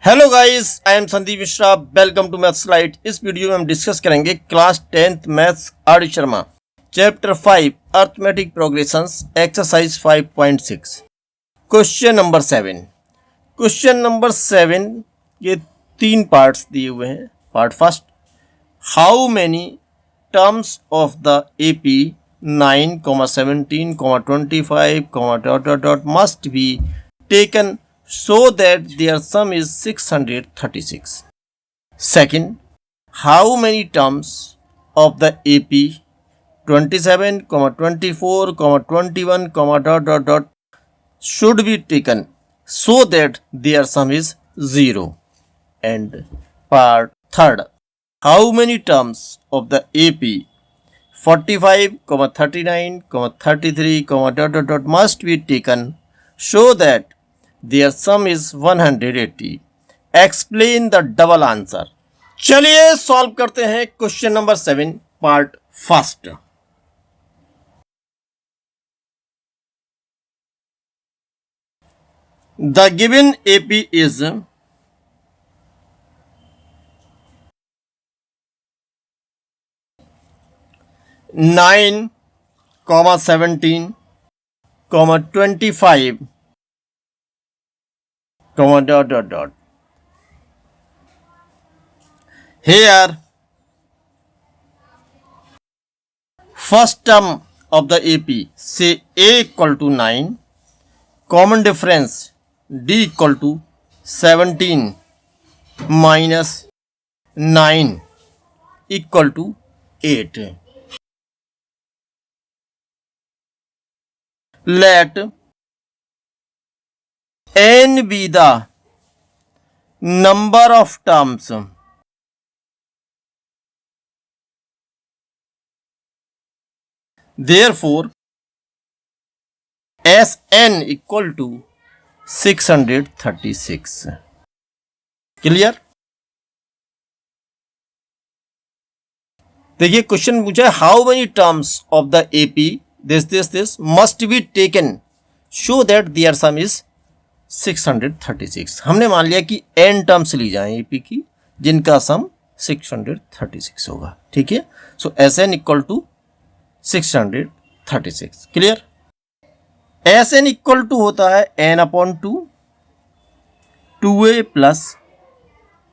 Hello guys, I am Sandeep Mishra. Welcome to Maths Light. इस video में हम डिस्कस करेंगे class 10th maths R D Sharma chapter 5 arithmetic progressions exercise 5.6 question number 7। Question number 7 ये 3 parts दिए हुए हैं। Part first, how many terms of the AP 9, 17, 25, ... must be taken so that their sum is 636. Second, how many terms of the AP 27, 24, 21, ... should be taken so that their sum is 0. And part third, how many terms of the AP 45, 39, 33, ... must be taken so that their sum is 180. Explain the double answer. चलिए solve करते हैं question number 7 part first. The given AP is 9, 17, 25, ... Here, first term of the AP, say A equal to 9, common difference D equal to 17 minus 9 equal to 8. Let n be the number of terms therefore Sn equal to 636. Clear? देखिए question पूछा है how many terms of the AP this must be taken show that their sum is 636। हमने मान लिया कि n terms ली जाएं AP की जिनका सम 636 होगा। ठीक है, so Sn equal to 636। Clear? Sn equal to होता है n/2 2a plus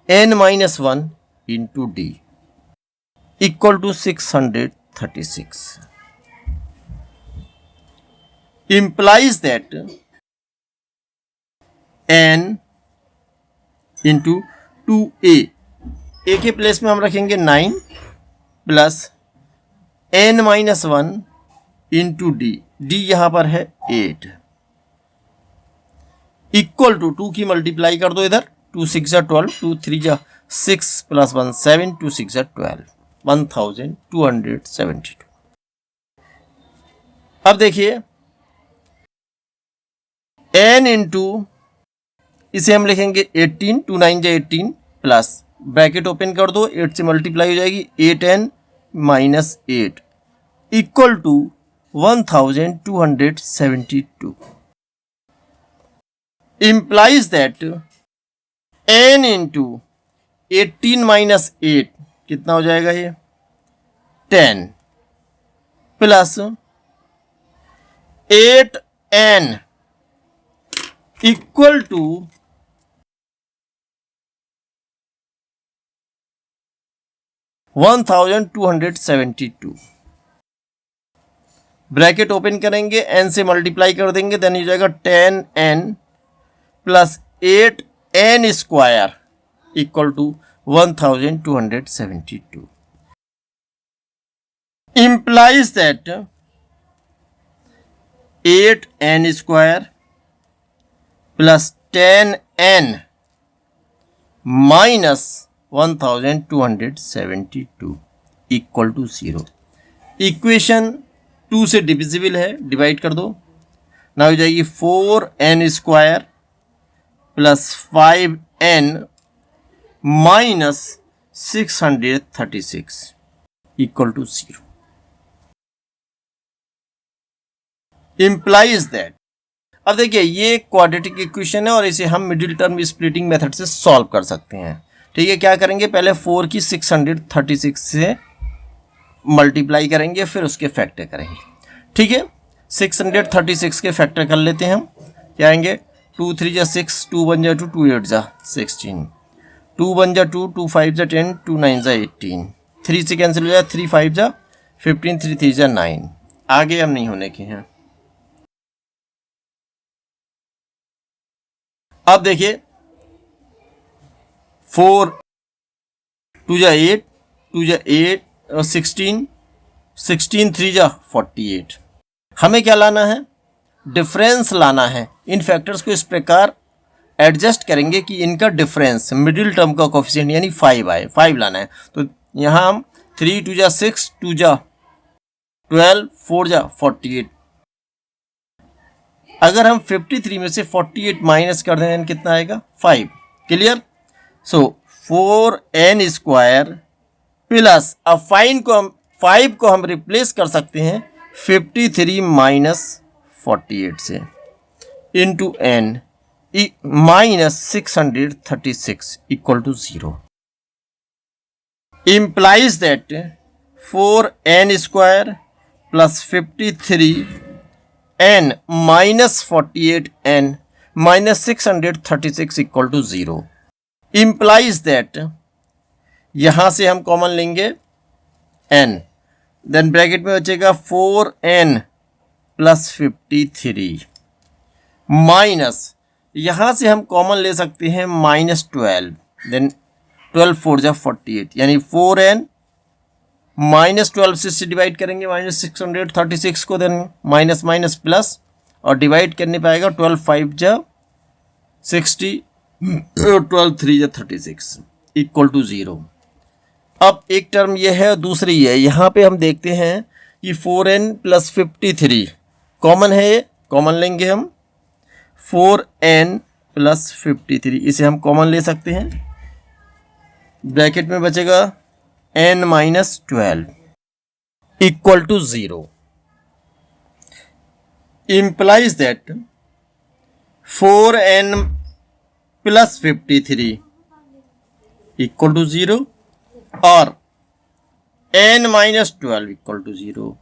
n-1 into d equal to 636 implies that n into 2a, a के प्लेस में हम रखेंगे 9 plus n-1 into D, D यहां पर है 8 इक्वल टू 2 की मल्टीप्लाई कर दो इधर, 2 6 12, 2 3 6 प्लस 1 7, 2 6 12, 1272। अब देखिए n इंटू इसे हम लिखेंगे 18, 2 9 18 प्लस ब्रैकेट ओपन कर दो, 8 से मल्टीप्लाई हो जाएगी 8n minus 8 equal to 1272 implies that n into 18 minus 8 कितना हो जाएगा ये 10 plus 8n equal to 1272। Bracket open करेंगे, n से मल्टीप्लाई कर देंगे, देन हो जाएगा 10n plus 8n square equal to 1272 implies that 8n square plus 10n minus 1272 equal to 0। Equation 2 से डिविजिबल है, डिवाइड कर दो ना, हो जाएगी 4n square plus 5n minus 636 equal to 0 implies that अब देखिए ये क्वाड्रेटिक इक्वेशन है और इसे हम मिडिल टर्म स्प्लिटिंग मेथड से सॉल्व कर सकते हैं। ठीक है, क्या करेंगे, पहले 4 की 636 से मल्टीप्लाई करेंगे, फिर उसके फैक्टर करेंगे। ठीक है, 636 के फैक्टर कर लेते हैं हम। क्या आएंगे, 2 3 जा 6, 2 1 जा 2, 2 8 जा 16, 2 1 जा 2, 2 5 जा 10, 2 9 जा 18, 3 से कैंसिल हो जाए, 3 5 जा 15, 3 3 जा 9। आगे हम नहीं होने के हैं। अब देखिए 4 2 जा 8, 2 जा 8 और 16, 16 3 जा 48। हमें क्या लाना है, डिफरेंस लाना है। इन फैक्टर्स को इस प्रकार एडजस्ट करेंगे कि इनका डिफरेंस मिडिल टर्म का कोफिशिएंट यानी 5 आए, 5 लाना है। तो यहाँ हम 3 2 जा 6, 2 जा 12, 4 जा 48। अगर हम 53 में से 48 माइनस कर दें कितना आएगा, 5। क्लियर। सो 4n स्क्वायर प्लस, अब 5 को हम रिप्लेस कर सकते हैं 53 माइनस 48 से, into n minus 636 equal to 0 implies that 4n square plus 53n minus 48n minus 636 equal to 0 implies that, यहां से हम कॉमन लेंगे n, देन ब्रैकेट में बचेगा 4n प्लस 53 माइनस, यहां से हम कॉमन ले सकते हैं -12, देन 12 4 जा 48, यानी 4n माइनस 12 से डिवाइड करेंगे माइनस 636 को, देन माइनस माइनस प्लस और डिवाइड करने पाएगा 12 5 जा 60, 12 3 जा 36 इक्वल टू 0। अब एक टर्म ये है, दूसरी है। यहाँ पे हम देखते हैं कि 4n प्लस 53 कॉमन है, ये कॉमन लेंगे हम 4n प्लस 53, इसे हम कॉमन ले सकते हैं। ब्रैकेट में बचेगा n minus 12 equal to 0 implies that 4n plus 53 equal to 0 और n minus 12 equal to 0।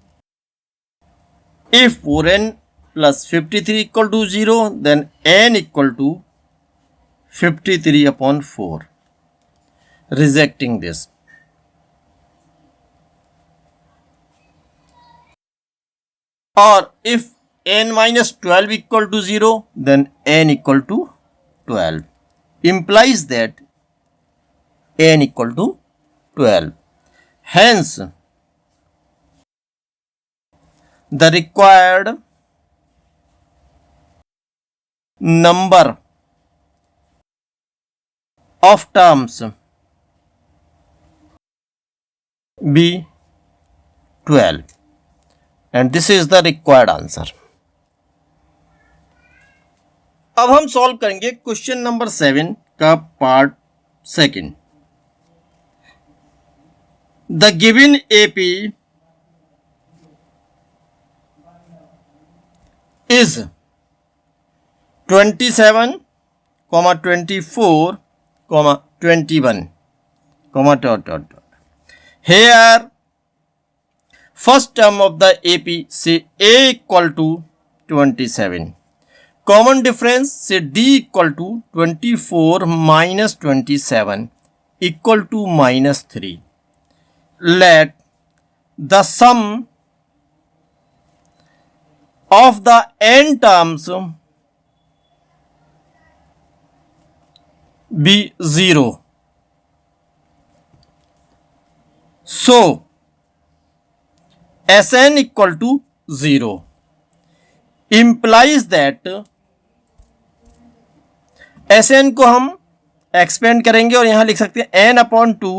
If 4n plus 53 equal to 0, then n equal to 53 upon 4. Rejecting this. Or if n minus 12 equal to 0, then n equal to 12. Implies that n equal to 12. Hence, the required number of terms be 12 and this is the required answer. अब हम solve करेंगे question number 7 का part second. The given AP is 27, 24, 21, dot. Here, first term of the AP say A equal to 27. Common difference say D equal to 24 minus 27 equal to minus 3. Let the sum of the n terms be 0. So, Sn equal to 0 implies that Sn को हम expand करेंगे और यहां लिख सकते हैं n upon 2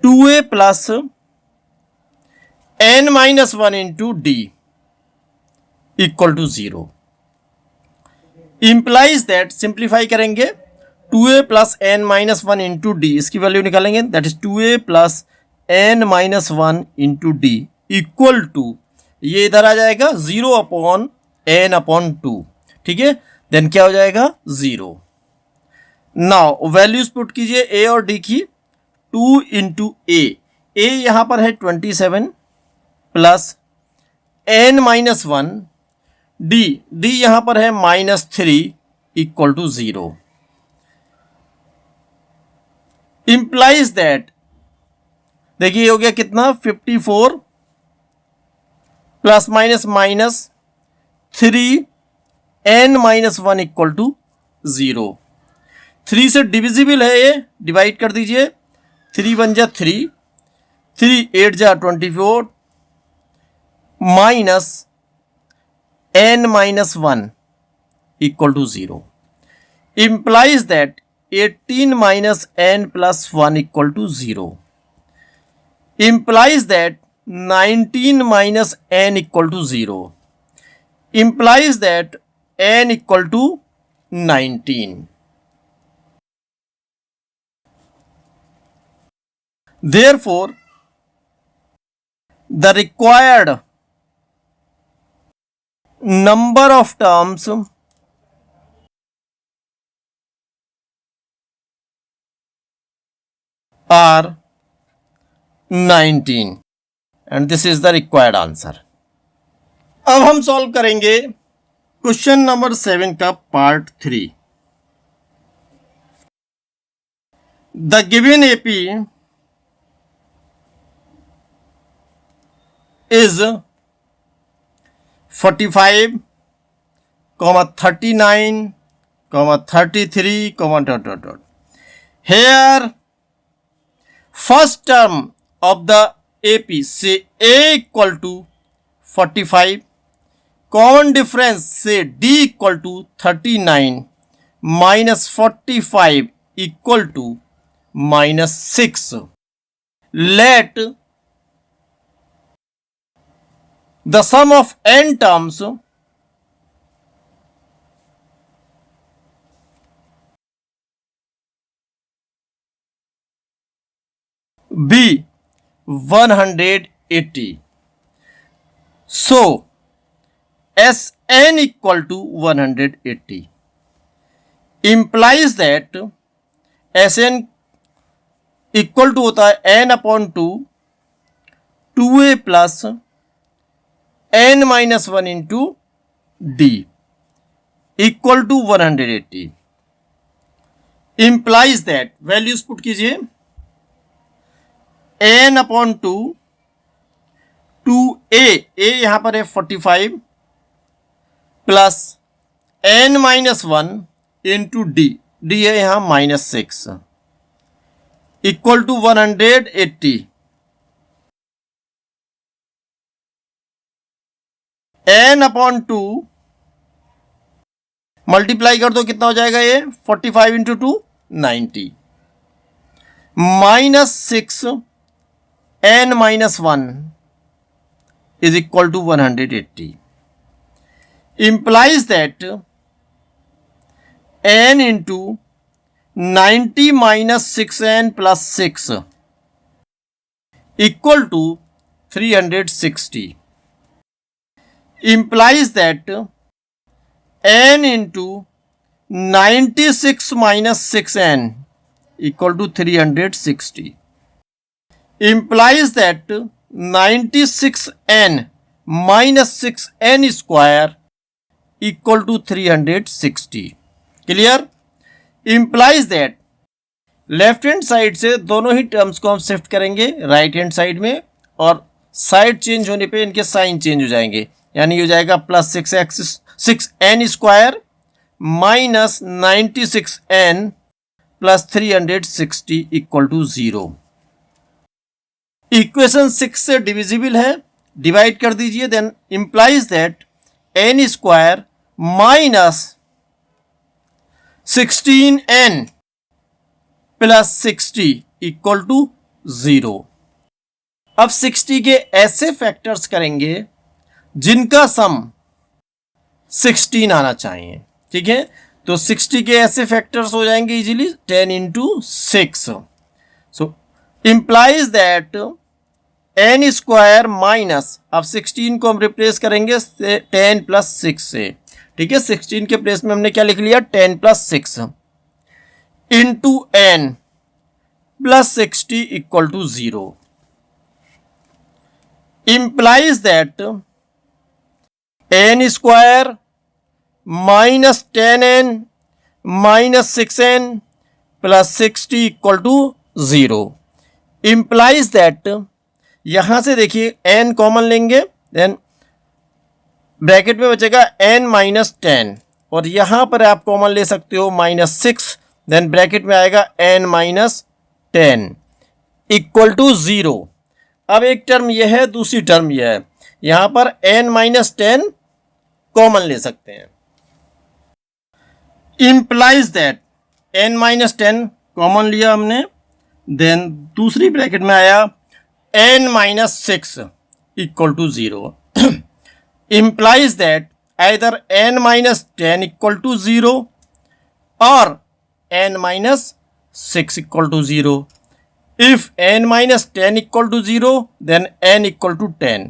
2a plus n minus 1 into d equal to 0 implies that, simplify करेंगे 2a plus n minus 1 into d, इसकी वैल्यू निकालेंगे, that is 2a plus n minus 1 into d equal to, ये इधर आ जाएगा 0 अपॉन n अपॉन 2, ठीक है, then क्या हो जाएगा 0। नाउ वैल्यूज पुट कीजिए a और d की। 2 इंटू a यहां पर है 27 प्लस n माइनस 1, d यहां पर है -3 इक्वल टू 0। इंप्लाइज दैट, देखिए ये हो गया कितना 54 plus minus 3 n minus 1 equal to 0। 3 से डिविजिबल है ये, डिवाइड कर दीजिए। 3 1 जा 3, 3 8 जा 24 minus n minus 1 equal to 0। Implies that 18 minus n plus 1 equal to 0। implies that 19 minus n equal to 0, implies that n equal to 19. Therefore, the required number of terms are 19 and this is the required answer. अब हम solve करेंगे question number 7 का part 3। The given AP is 45, 39, 33, here first term of the AP, say A equal to 45, common difference say D equal to 39 minus 45 equal to minus 6. Let the sum of n terms be 180. So Sn equal to 180 implies that Sn equal to होता है n upon 2 2a plus n minus 1 into d equal to 180। implies that values put कीजिए n upon 2 2a यहां पर है 45 plus n minus 1 into d है यहां -6 equal to 180। n upon 2 multiply कर दो कितना हो जाएगा ये 45 इंटू 2 90 -6 n minus 1 is equal to 180 implies that n into 90 minus 6n plus 6 equal to 360 implies that n into 96 minus 6n equal to 360 implies that 96n minus 6n square equal to 360. Clear? Implies that left hand side से दोनों ही terms को हम shift करेंगे right hand side में और side change होने पे इनके साइन चेंज हो जाएंगे, यानी हो जाएगा plus 6n square minus 96n plus 360 equal to 0। Equation 6 से डिविजिबल है, डिवाइड कर दीजिए, then implies that n square minus 16n plus 60 equal to 0। अब 60 के ऐसे फैक्टर्स करेंगे जिनका सम 16 आना चाहिए, ठीक है। तो 60 के ऐसे फैक्टर्स हो जाएंगे easily 10 into 6। So implies that n square minus, अब 16 को हम रिप्लेस करेंगे 10 प्लस 6 से, ठीक है। 16 के प्लेस में हमने क्या लिख लिया, 10 plus 6 into n plus 60 equal to 0, implies that n square minus 10n minus 6n plus 60 equal to 0, implies that, यहां से देखिए n कॉमन लेंगे, देन ब्रैकेट में बचेगा n माइनस 10, और यहां पर आप कॉमन ले सकते हो माइनस 6, देन ब्रैकेट में आएगा n माइनस 10 इक्वल टू 0। अब एक टर्म यह है, दूसरी टर्म यह है, यहां पर n माइनस 10 कॉमन ले सकते हैं, implies that n minus 10 common लिया हमने, देन दूसरी ब्रैकेट में आया n minus 6 equal to 0, implies that either n minus 10 equal to 0 और n minus 6 equal to 0। If n minus 10 equal to 0, then n equal to 10.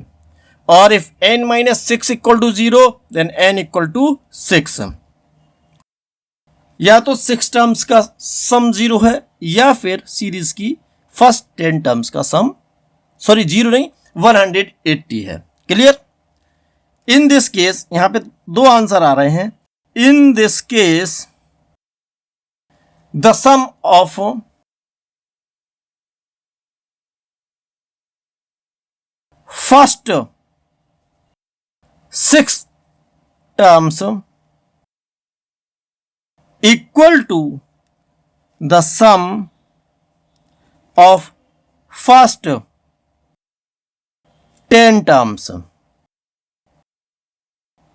Or if n minus 6 equal to 0, then n equal to 6. या तो 6 terms का सम 0 है, या फिर series की first 10 terms का सम, sorry 0 नहीं 180 है। क्लियर? इन दिस केस यहां पे दो आंसर आ रहे हैं। In this case the sum of first 6 terms equal to the sum of first 10 terms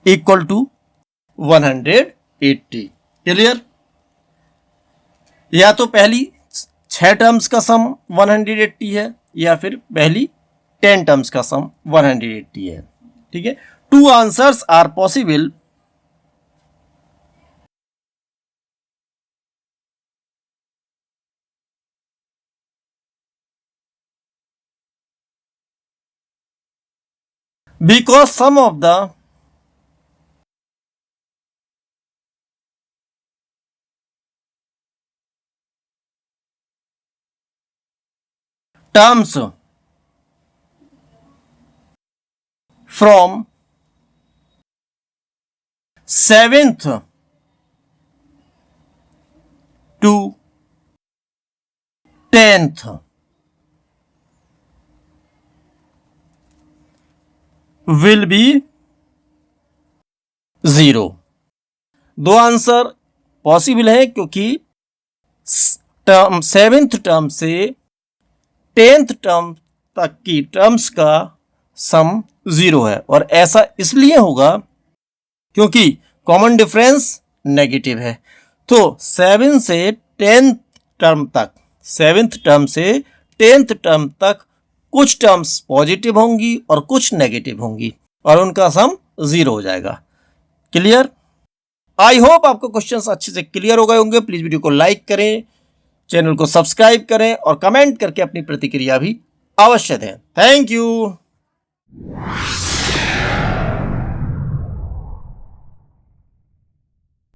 equal to 180। Clear? या तो पहली 6 टर्म्स का सम 180 है, या फिर पहली 10 टर्म्स का सम 180 है। ठीक है, 2 answers are possible. Because some of the terms from 7th to 10th will be 0। दो आंसर पॉसिबल है क्योंकि टर्म 7th टर्म से 10th टर्म तक की टर्म्स का सम 0 है, और ऐसा इसलिए होगा क्योंकि कॉमन डिफरेंस नेगेटिव है। तो 7 से 10th टर्म तक, 7th टर्म से 10th टर्म तक कुछ टर्म्स पॉजिटिव होंगी और कुछ नेगेटिव होंगी, और उनका सम 0 हो जाएगा। क्लियर? आई होप आपको क्वेश्चंस अच्छे से क्लियर हो गए होंगे। प्लीज वीडियो को लाइक करें, चैनल को सब्सक्राइब करें और कमेंट करके अपनी प्रतिक्रिया भी अवश्य दें। Thank you.